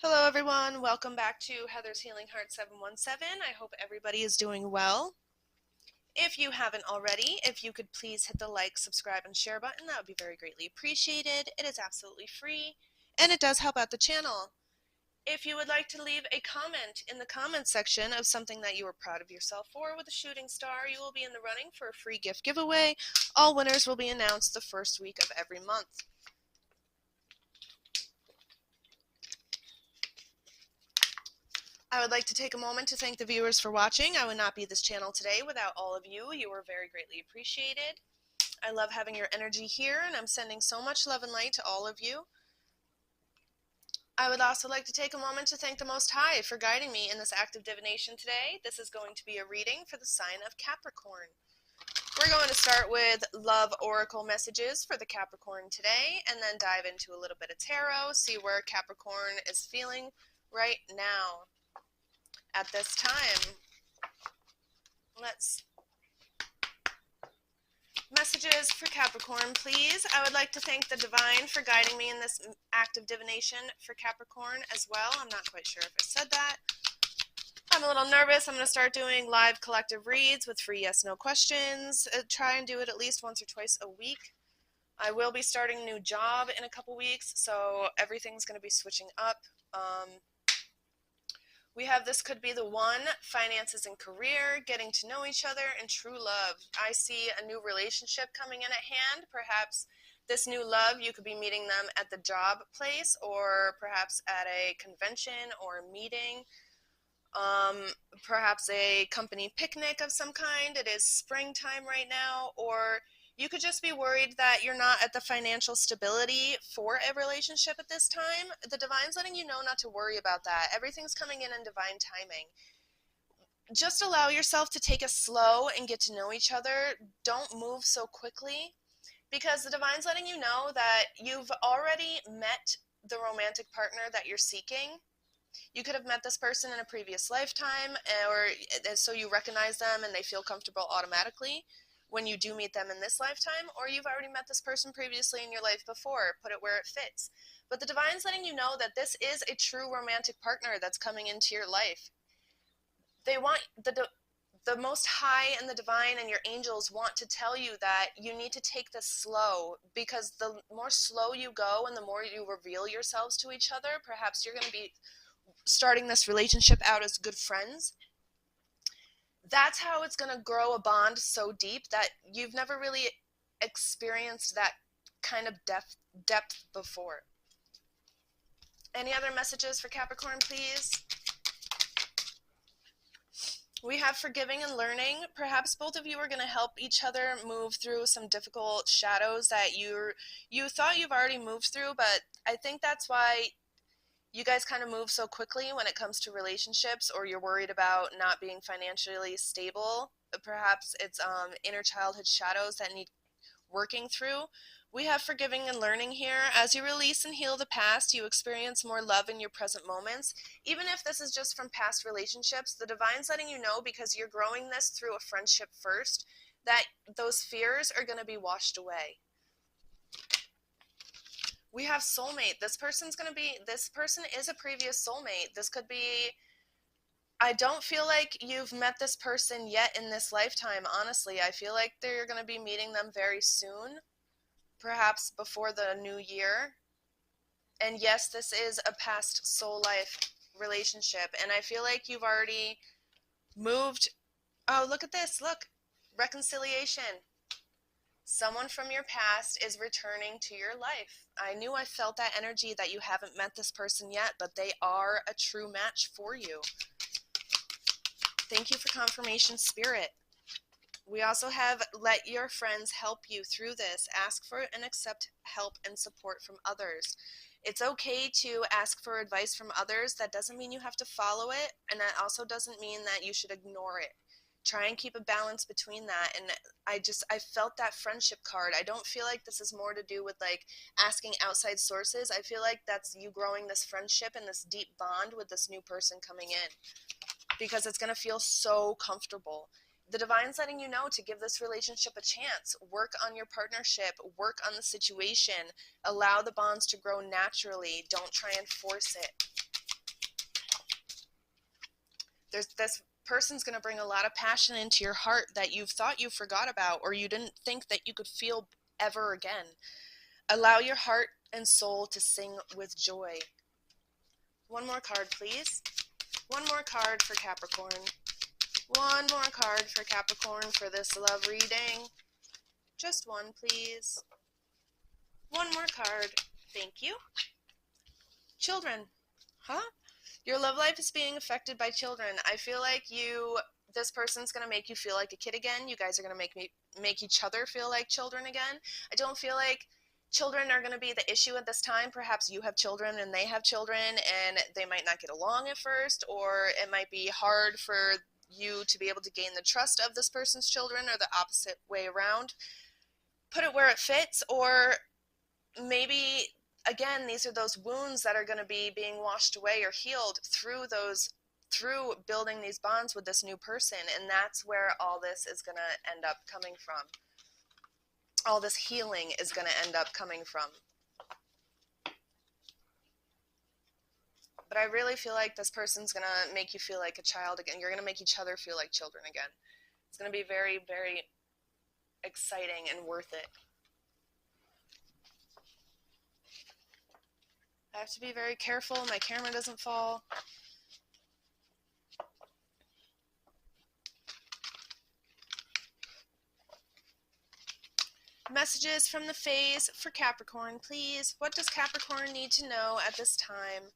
Hello everyone, welcome back to Heather's Healing Heart 717. I hope everybody is doing well. If you haven't already, if you could please hit the like, subscribe, and share button, that would be very greatly appreciated. It is absolutely free, and it does help out the channel. If you would like to leave a comment in the comments section of something that you were proud of yourself for with a shooting star, you will be in the running for a free gift giveaway. All winners will be announced the first week of every month. I would like to take a moment to thank the viewers for watching. I would not be this channel today without all of you. You are very greatly appreciated. I love having your energy here, and I'm sending so much love and light to all of you. I would also like to take a moment to thank the Most High for guiding me in this act of divination today. This is going to be a reading for the sign of Capricorn. We're going to start with love oracle messages for the Capricorn today, and then dive into a little bit of tarot, see where Capricorn is feeling right now. At this time, messages for Capricorn, please. I would like to thank the divine for guiding me in this act of divination for Capricorn as well. I'm not quite sure if I said that. I'm a little nervous. I'm going to start doing live collective reads with free yes/no questions. Try and do it at least once or twice a week. I will be starting a new job in a couple weeks, so everything's going to be switching up. We have this could be the one, finances and career, getting to know each other, and true love. I see a new relationship coming in at hand. Perhaps this new love, you could be meeting them at the job place or perhaps at a convention or a meeting. Perhaps a company picnic of some kind. It is springtime right now, or you could just be worried that you're not at the financial stability for a relationship at this time. The divine's letting you know not to worry about that. Everything's coming in divine timing. Just allow yourself to take it slow and get to know each other. Don't move so quickly, because the divine's letting you know that you've already met the romantic partner that you're seeking. You could have met this person in a previous lifetime, or so you recognize them and they feel comfortable automatically when you do meet them in this lifetime, or you've already met this person previously in your life before. Put it where it fits. But the divine's letting you know that this is a true romantic partner that's coming into your life. They want the Most High and the divine and your angels want to tell you that you need to take this slow, because the more slow you go and the more you reveal yourselves to each other, perhaps you're going to be starting this relationship out as good friends. That's how it's going to grow a bond so deep that you've never really experienced that kind of depth before. Any other messages for Capricorn, please? We have forgiving and learning. Perhaps both of you are going to help each other move through some difficult shadows that you thought you've already moved through, but I think that's why you guys kind of move so quickly when it comes to relationships, or you're worried about not being financially stable. Perhaps it's inner childhood shadows that need working through. We have forgiving and learning here. As you release and heal the past, you experience more love in your present moments. Even if this is just from past relationships, the divine's letting you know, because you're growing this through a friendship first, that those fears are going to be washed away. We have soulmate. This person is a previous soulmate. This could be, I don't feel like you've met this person yet in this lifetime, honestly. I feel like you're going to be meeting them very soon, perhaps before the new year. And yes, this is a past soul life relationship, and I feel like you've already moved. Oh, look at this. Look. Reconciliation. Someone from your past is returning to your life. I knew I felt that energy that you haven't met this person yet, but they are a true match for you. Thank you for confirmation, Spirit. We also have let your friends help you through this. Ask for and accept help and support from others. It's okay to ask for advice from others. That doesn't mean you have to follow it, and that also doesn't mean that you should ignore it. Try and keep a balance between that. And I felt that friendship card. I don't feel like this is more to do with like asking outside sources. I feel like that's you growing this friendship and this deep bond with this new person coming in, because it's going to feel so comfortable. The divine's letting you know to give this relationship a chance. Work on your partnership. Work on the situation. Allow the bonds to grow naturally. Don't try and force it. This person's going to bring a lot of passion into your heart that you've thought you forgot about, or you didn't think that you could feel ever again. Allow your heart and soul to sing with joy. One more card, please. One more card for Capricorn. One more card for Capricorn for this love reading. Just one, please. One more card. Thank you. Children. Huh? Your love life is being affected by children. I feel like this person's going to make you feel like a kid again. You guys are going to make each other feel like children again. I don't feel like children are going to be the issue at this time. Perhaps you have children and they have children, and they might not get along at first, or it might be hard for you to be able to gain the trust of this person's children, or the opposite way around. Put it where it fits, or maybe, again, these are those wounds that are going to be being washed away or healed through building these bonds with this new person, and that's where all this is going to end up coming from. All this healing is going to end up coming from. But I really feel like this person's going to make you feel like a child again. You're going to make each other feel like children again. It's going to be very, very exciting and worth it. I have to be very careful my camera doesn't fall. Messages from the phase for Capricorn, please. What does Capricorn need to know at this time?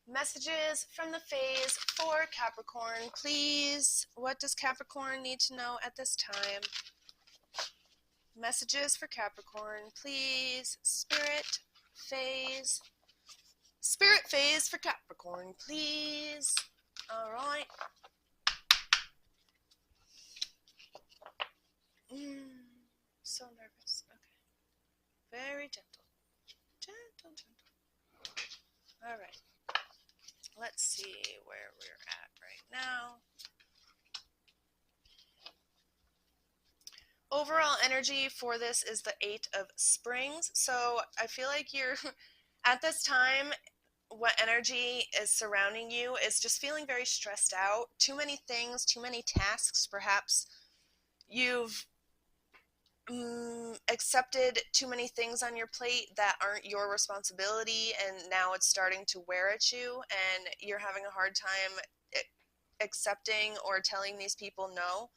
Messages from the phase for Capricorn, please. What does Capricorn need to know at this time? Messages for Capricorn, please. Spirit phase. Spirit phase for Capricorn, please. All right. So nervous. Okay. Very gentle. Gentle, gentle. All right. Let's see where we're at right now. Overall energy for this is the Eight of Springs. So I feel like you're, at this time, what energy is surrounding you is just feeling very stressed out. Too many things, too many tasks, perhaps. You've accepted too many things on your plate that aren't your responsibility, and now it's starting to wear at you, and you're having a hard time accepting or telling these people no.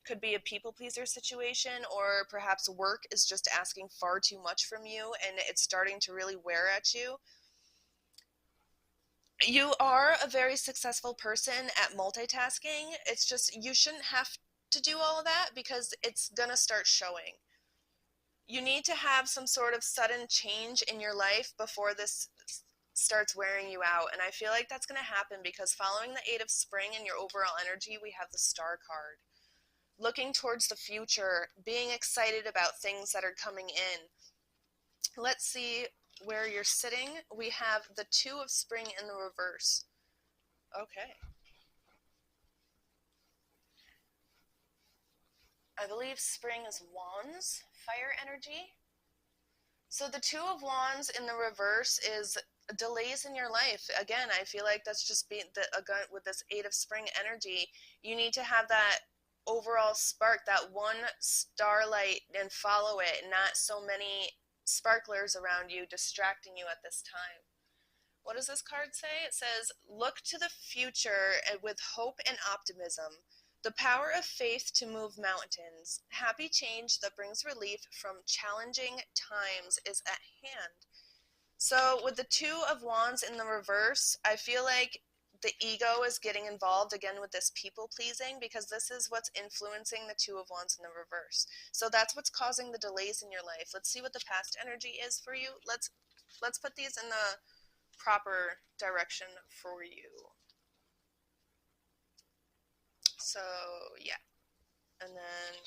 Could be a people pleaser situation, or perhaps work is just asking far too much from you and it's starting to really wear at you. You are a very successful person at multitasking. It's just you shouldn't have to do all of that because it's gonna start showing. You need to have some sort of sudden change in your life before this starts wearing you out, and I feel like that's going to happen because following the Eight of Spring in your overall energy, we have the Star card. Looking towards the future, being excited about things that are coming in. Let's see where you're sitting. We have the Two of Spring in the reverse. Okay. I believe spring is wands, fire energy. So the Two of Wands in the reverse is delays in your life. Again, I feel like that's just being with this Eight of Spring energy. You need to have that overall spark, that one starlight, and follow it, not so many sparklers around you distracting you at this time. What does this card say? It says, look to the future with hope and optimism. The power of faith to move mountains. Happy change that brings relief from challenging times is at hand. So with the Two of Wands in the reverse, I feel like the ego is getting involved again with this people pleasing, because this is what's influencing the Two of Wands in the reverse. So that's what's causing the delays in your life. Let's see what the past energy is for you. Let's put these in the proper direction for you. So, yeah. And then,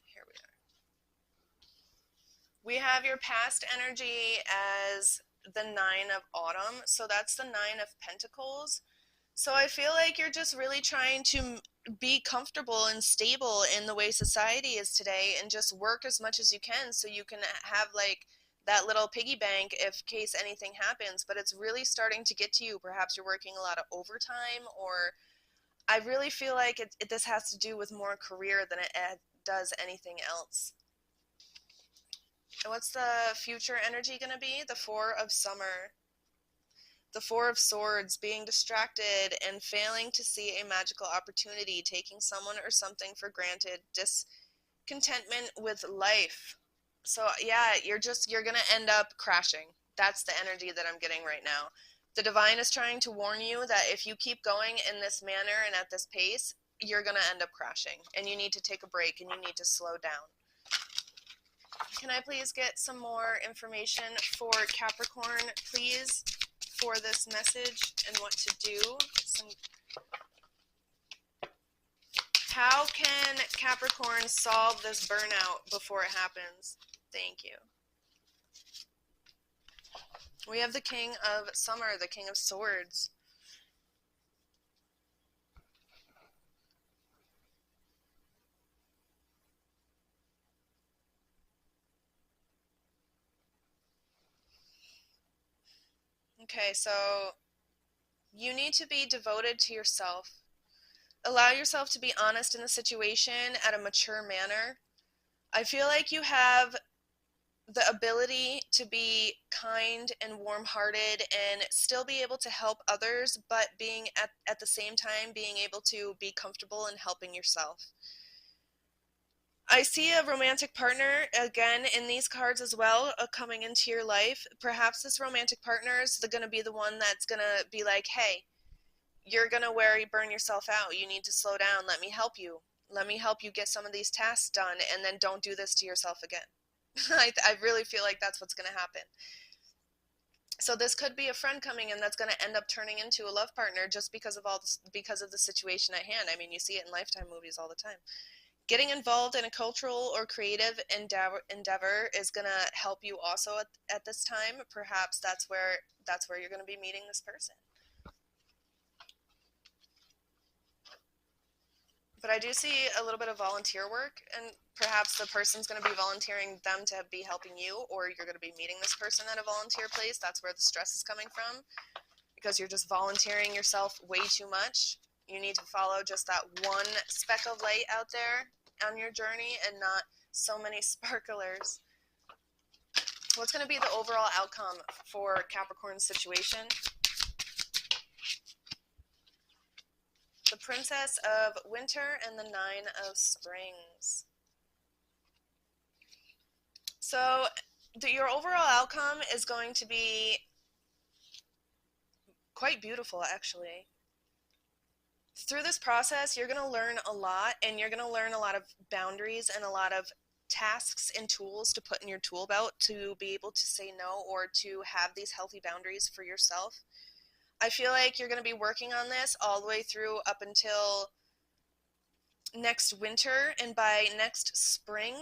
here we are. We have your past energy as the Nine of Autumn. So that's the Nine of Pentacles. So I feel like you're just really trying to be comfortable and stable in the way society is today, and just work as much as you can so you can have like that little piggy bank if case anything happens. But it's really starting to get to you. Perhaps you're working a lot of overtime, or I really feel like this has to do with more career than it does anything else. And what's the future energy going to be? The Four of Summer. The Four of Swords, being distracted and failing to see a magical opportunity, taking someone or something for granted, discontentment with life. So yeah, you're going to end up crashing. That's the energy that I'm getting right now. The divine is trying to warn you that if you keep going in this manner and at this pace, you're going to end up crashing, and you need to take a break and you need to slow down. Can I please get some more information for Capricorn, please, for this message and what to do? How can Capricorn solve this burnout before it happens? Thank you. We have the King of Summer, the King of Swords. Okay, so you need to be devoted to yourself. Allow yourself to be honest in the situation at a mature manner. I feel like you have the ability to be kind and warm-hearted and still be able to help others, but being at the same time being able to be comfortable in helping yourself. I see a romantic partner, again, in these cards as well, coming into your life. Perhaps this romantic partner is going to be the one that's going to be like, hey, you're going to burn yourself out. You need to slow down. Let me help you. Let me help you get some of these tasks done, and then don't do this to yourself again. I really feel like that's what's going to happen. So this could be a friend coming in that's going to end up turning into a love partner just because of because of the situation at hand. I mean, you see it in Lifetime movies all the time. Getting involved in a cultural or creative endeavor is going to help you also at this time. Perhaps that's where you're going to be meeting this person. But I do see a little bit of volunteer work, and perhaps the person's going to be volunteering them to be helping you, or you're going to be meeting this person at a volunteer place. That's where the stress is coming from, because you're just volunteering yourself way too much. You need to follow just that one speck of light out there on your journey and not so many sparklers. What's going to be the overall outcome for Capricorn's situation? The Princess of Winter and the Nine of Springs. So your overall outcome is going to be quite beautiful, actually. Through this process, you're going to learn a lot, and you're going to learn a lot of boundaries and a lot of tasks and tools to put in your tool belt to be able to say no or to have these healthy boundaries for yourself. I feel like you're going to be working on this all the way through up until next winter, and by next spring,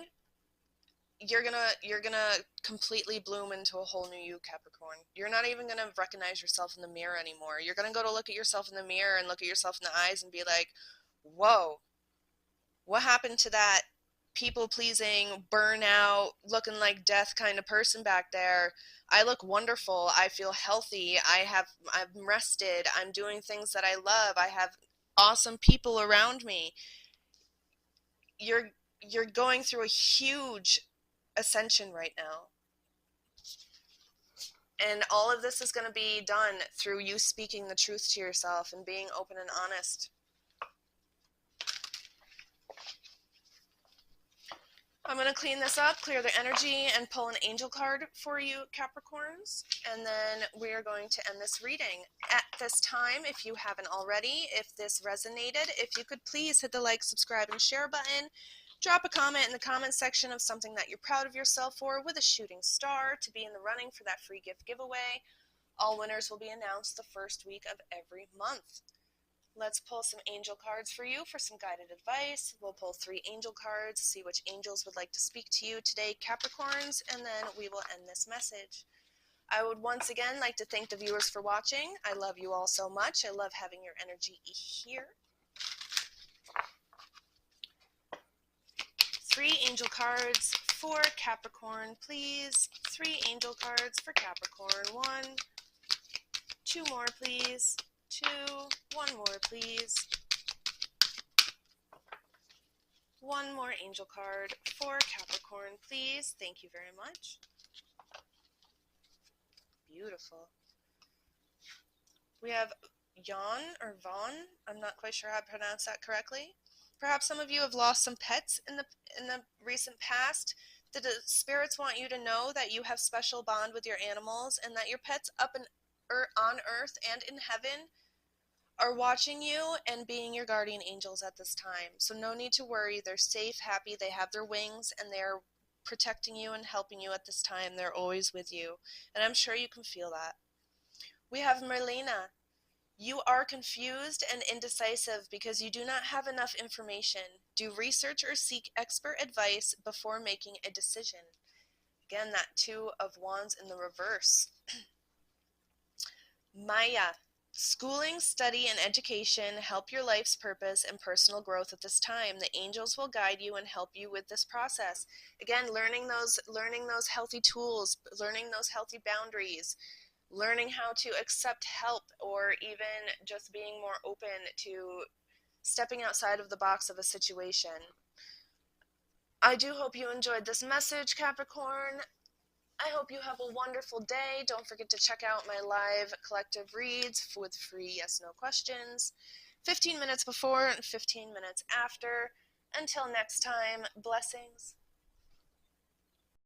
you're gonna completely bloom into a whole new you, Capricorn. You're not even gonna recognize yourself in the mirror anymore. You're gonna go to look at yourself in the mirror and look at yourself in the eyes and be like, whoa, what happened to that people-pleasing, burnout, looking like death kind of person back there? I look wonderful. I feel healthy. I'm rested. I'm doing things that I love. I have awesome people around me. You're going through a huge ascension right now. And all of this is going to be done through you speaking the truth to yourself and being open and honest. I'm going to clean this up, clear the energy, and pull an angel card for you, Capricorns. And then we are going to end this reading. At this time, if you haven't already, if this resonated, if you could please hit the like, subscribe, and share button. Drop a comment in the comment section of something that you're proud of yourself for with a shooting star to be in the running for that free gift giveaway. All winners will be announced the first week of every month. Let's pull some angel cards for you for some guided advice. We'll pull 3 angel cards, see which angels would like to speak to you today, Capricorns, and then we will end this message. I would once again like to thank the viewers for watching. I love you all so much. I love having your energy here. 3 angel cards for Capricorn, please. 3 angel cards for Capricorn. 1, 2 more, please. 2, 1 more, please. One more angel card for Capricorn, please. Thank you very much. Beautiful. We have Jan or Vaughn. I'm not quite sure how to pronounce that correctly. Perhaps some of you have lost some pets in the recent past. The spirits want you to know that you have special bond with your animals and that your pets up on earth and in heaven are watching you and being your guardian angels at this time. So no need to worry. They're safe, happy, they have their wings, and they're protecting you and helping you at this time. They're always with you. And I'm sure you can feel that. We have Merlina. You are confused and indecisive because you do not have enough information. Do research or seek expert advice before making a decision. Again, that Two of Wands in the reverse. Maya. Schooling, study, and education help your life's purpose and personal growth at this time. The angels will guide you and help you with this process. Again, learning those healthy tools, learning those healthy boundaries, learning how to accept help, or even just being more open to stepping outside of the box of a situation. I do hope you enjoyed this message, Capricorn. I hope you have a wonderful day. Don't forget to check out my live collective reads with free yes/no questions, 15 minutes before and 15 minutes after. Until next time, blessings.